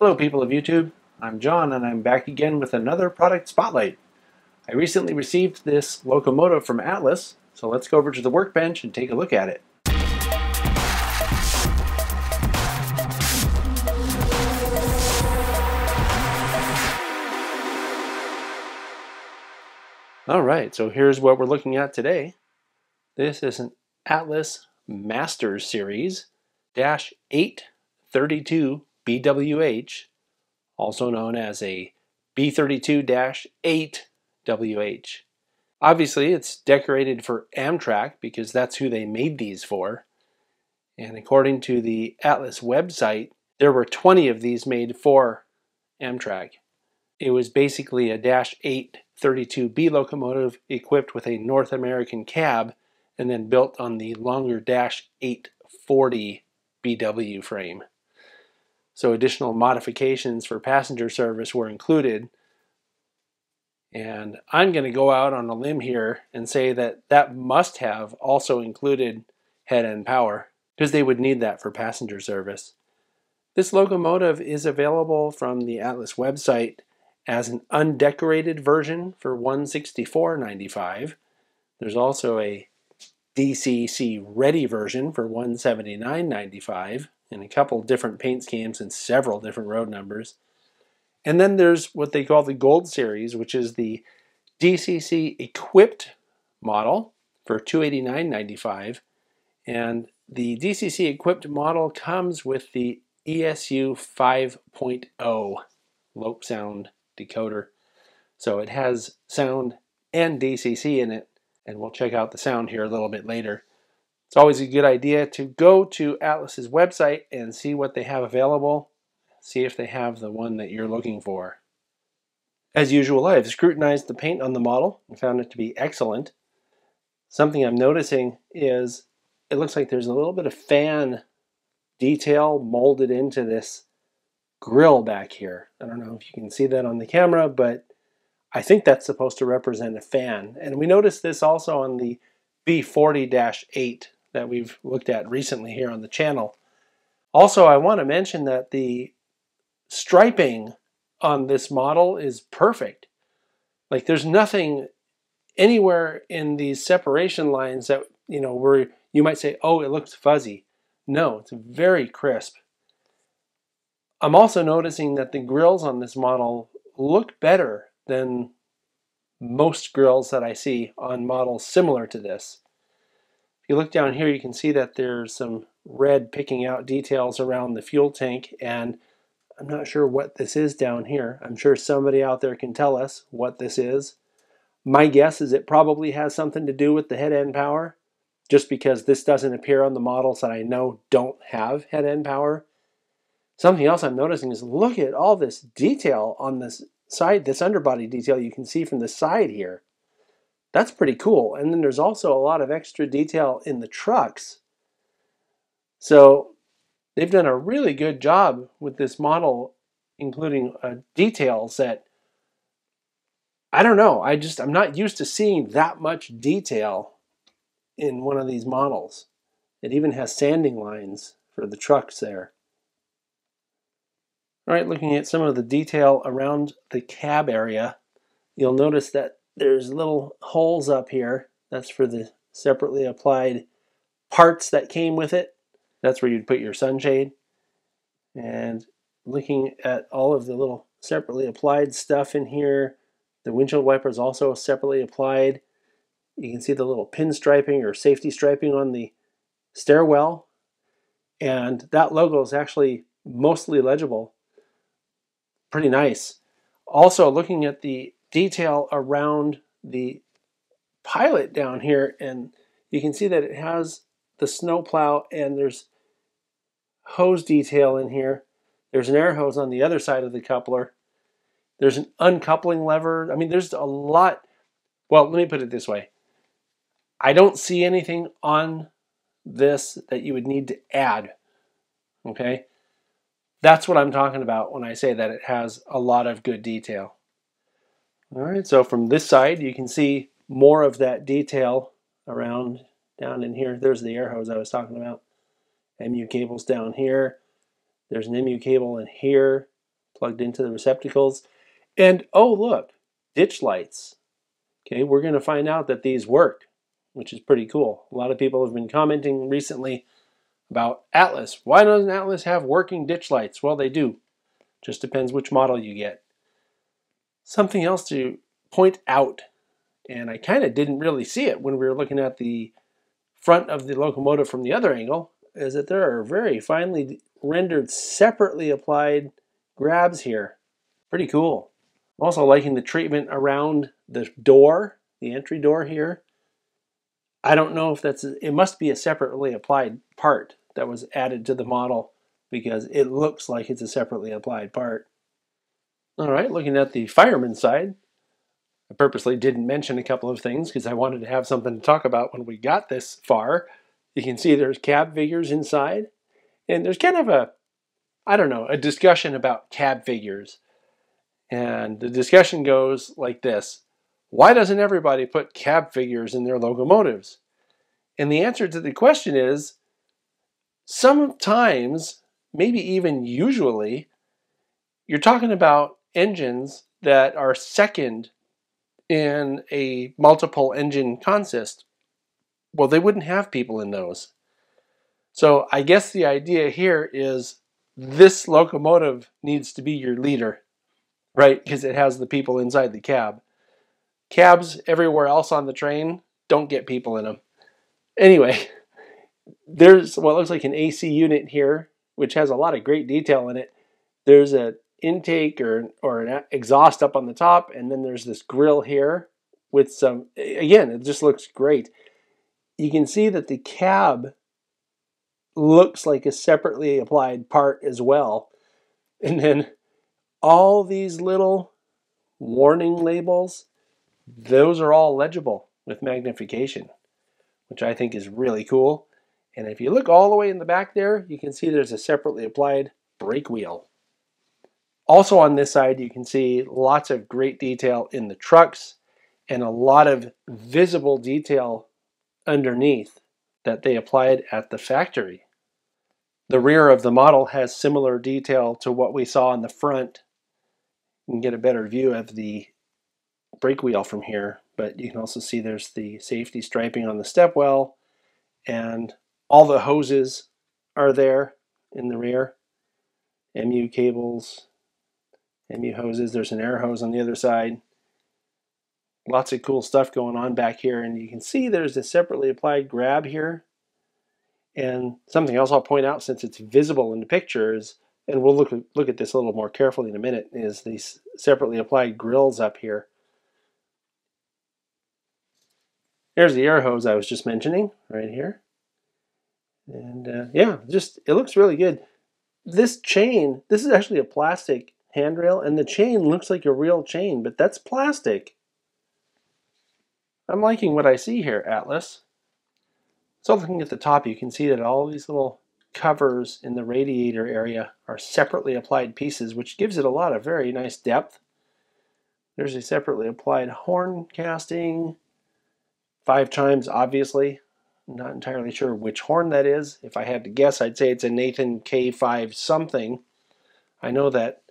Hello people of YouTube, I'm John and I'm back again with another product spotlight. I recently received this locomotive from Atlas, so let's go over to the workbench and take a look at it. Alright, so here's what we're looking at today. This is an Atlas Masters Series -8 32-BWH, also known as a B32-8 WH. Obviously, it's decorated for Amtrak because that's who they made these for. And according to the Atlas website, there were 20 of these made for Amtrak. It was basically a -8 32B locomotive equipped with a North American cab and then built on the longer -8 40 BW frame. So additional modifications for passenger service were included. And I'm going to go out on a limb here and say that that must have also included head-end power, because they would need that for passenger service. This locomotive is available from the Atlas website as an undecorated version for $164.95. There's also a DCC ready version for $179.95 in a couple different paint schemes and several different road numbers. And then there's what they call the Gold Series, which is the DCC equipped model for $289.95. And the DCC equipped model comes with the ESU 5.0 Lope Sound decoder. So it has sound and DCC in it, and we'll check out the sound here a little bit later. It's always a good idea to go to Atlas's website and see what they have available. See if they have the one that you're looking for. As usual, I've scrutinized the paint on the model and found it to be excellent. Something I'm noticing is it looks like there's a little bit of fan detail molded into this grill back here. I don't know if you can see that on the camera, but I think that's supposed to represent a fan. And we noticed this also on the B40-8 that we've looked at recently here on the channel. Also, I want to mention that the striping on this model is perfect. Like, there's nothing anywhere in these separation lines that, where you might say, oh, it looks fuzzy. No, it's very crisp. I'm also noticing that the grills on this model look better than most grills that I see on models similar to this. If you look down here, you can see that there's some red picking out details around the fuel tank, and I'm not sure what this is down here. I'm sure somebody out there can tell us what this is. My guess is it probably has something to do with the head-end power, just because this doesn't appear on the models that I know don't have head-end power. Something else I'm noticing is look at all this detail on this side, this underbody detail you can see from the side here. That's pretty cool. And then there's also a lot of extra detail in the trucks. So they've done a really good job with this model, including details that, I don't know, I'm not used to seeing that much detail in one of these models. It even has sanding lines for the trucks there. All right, looking at some of the detail around the cab area, you'll notice that there's little holes up here. That's for the separately applied parts that came with it. That's where you'd put your sunshade. And looking at all of the little separately applied stuff in here, the windshield wiper is also separately applied. You can see the little pin striping or safety striping on the stairwell. And that logo is actually mostly legible. Pretty nice. Also, looking at the detail around the pilot down here, and you can see that it has the snowplow, and there's hose detail in here. There's an air hose on the other side of the coupler. There's an uncoupling lever. I mean, there's a lot. Well, let me put it this way. I don't see anything on this that you would need to add. Okay? That's what I'm talking about when I say that it has a lot of good detail. All right, so from this side, you can see more of that detail around down in here. There's the air hose I was talking about. MU cables down here. There's an MU cable in here. plugged into the receptacles. And oh look, ditch lights. Okay, we're going to find out that these work, which is pretty cool. A lot of people have been commenting recently about Atlas. Why doesn't Atlas have working ditch lights? Well, they do. Just depends which model you get. Something else to point out, and I kind of didn't really see it when we were looking at the front of the locomotive from the other angle, is that there are very finely rendered, separately applied grabs here. Pretty cool. I'm also liking the treatment around the door, the entry door here. I don't know if it must be a separately applied part that was added to the model because it looks like it's a separately applied part. All right, looking at the fireman's side, I purposely didn't mention a couple of things because I wanted to have something to talk about when we got this far. You can see there's cab figures inside, and there's kind of a discussion about cab figures. And the discussion goes like this: why doesn't everybody put cab figures in their locomotives? And the answer to the question is, sometimes, maybe even usually, you're talking about engines that are second in a multiple engine consist. Well, they wouldn't have people in those. So I guess the idea here is this locomotive needs to be your leader, right? Because it has the people inside the cab. Cabs everywhere else on the train don't get people in them. Anyway, there's what looks like an AC unit here, which has a lot of great detail in it. There's an intake or an exhaust up on the top, and then there's this grill here with some, again, it just looks great. You can see that the cab looks like a separately applied part as well. And then all these little warning labels, those are all legible with magnification, which I think is really cool. And if you look all the way in the back there, you can see there's a separately applied brake wheel. Also on this side, you can see lots of great detail in the trucks and a lot of visible detail underneath that they applied at the factory. The rear of the model has similar detail to what we saw in the front. You can get a better view of the brake wheel from here, but you can also see there's the safety striping on the stepwell, and all the hoses are there in the rear. MU cables, MU hoses, there's an air hose on the other side. Lots of cool stuff going on back here, and you can see there's a separately applied grab here. And something else I'll point out, since it's visible in the pictures, and we'll look at this a little more carefully in a minute, is these separately applied grills up here. There's the air hose I was just mentioning, right here. And yeah, it looks really good. This chain, this is actually a plastic handrail, and the chain looks like a real chain, but that's plastic. I'm liking what I see here, Atlas. So looking at the top, you can see that all these little covers in the radiator area are separately applied pieces, which gives it a lot of very nice depth. There's a separately applied horn casting, 5 chimes, obviously. I'm not entirely sure which horn that is. If I had to guess, I'd say it's a Nathan K5 something. I know that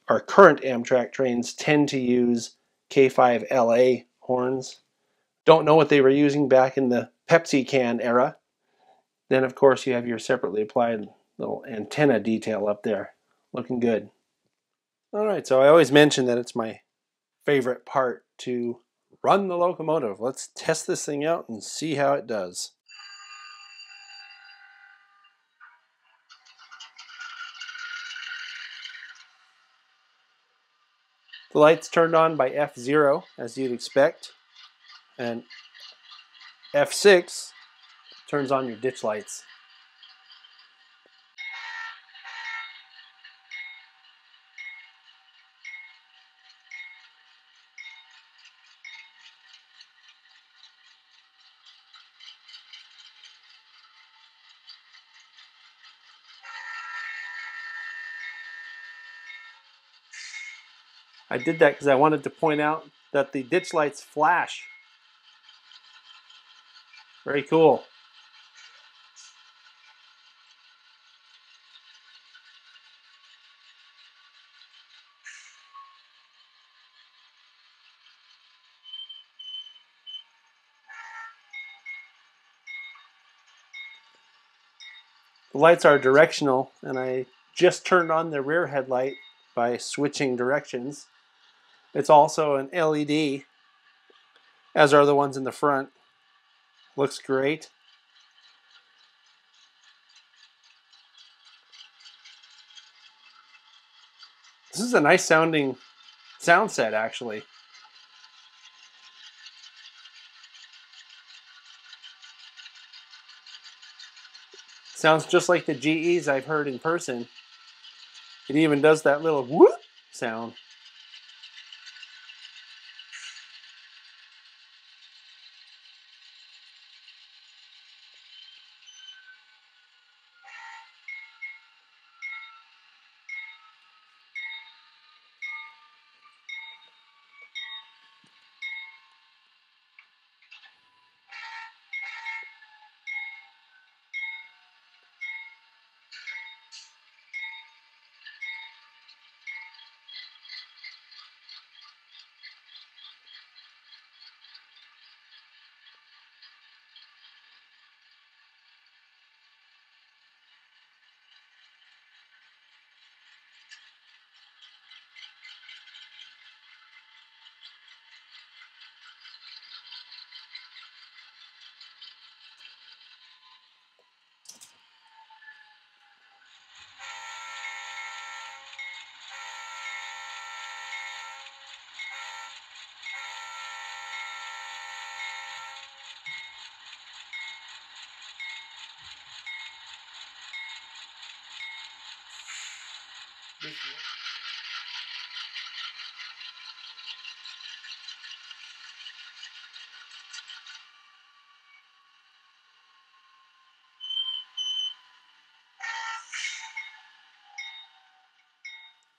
our current Amtrak trains tend to use K5LA horns. Don't know what they were using back in the Pepsi can era. Then, of course, you have your separately applied little antenna detail up there. Looking good. All right, so I always mention that it's my favorite part to run the locomotive. Let's test this thing out and see how it does. The lights turned on by F0, as you'd expect, and F6 turns on your ditch lights. I did that because I wanted to point out that the ditch lights flash. Very cool. The lights are directional, and I just turned on the rear headlight by switching directions. It's also an LED, as are the ones in the front. Looks great. This is a nice sounding sound set, actually. Sounds just like the GEs I've heard in person. It even does that little whoop sound.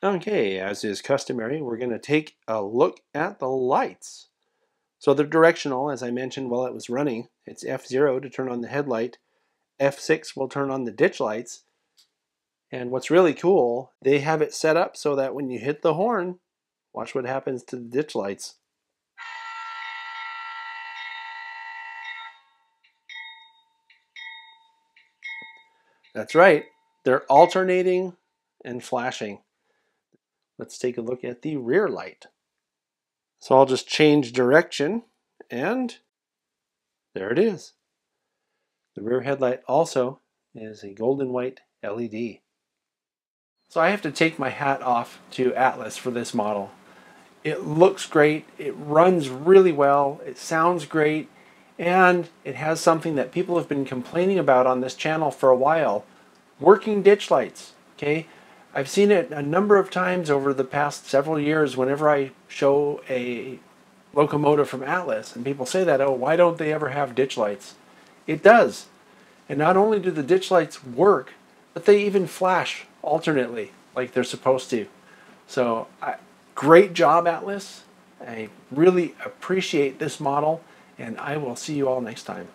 Okay, as is customary, we're going to take a look at the lights. So they're directional, as I mentioned while it was running. It's F0 to turn on the headlight. F6 will turn on the ditch lights. And what's really cool, they have it set up so that when you hit the horn, watch what happens to the ditch lights. That's right, they're alternating and flashing. Let's take a look at the rear light. So I'll just change direction, and there it is. The rear headlight also is a golden white LED. So I have to take my hat off to Atlas for this model. It looks great, it runs really well, it sounds great, and it has something that people have been complaining about on this channel for a while: working ditch lights. Okay, I've seen it a number of times over the past several years whenever I show a locomotive from Atlas, and people say that, oh, why don't they ever have ditch lights? It does. And not only do the ditch lights work, but they even flash alternately like they're supposed to. So great job, Atlas. I really appreciate this model, and I will see you all next time.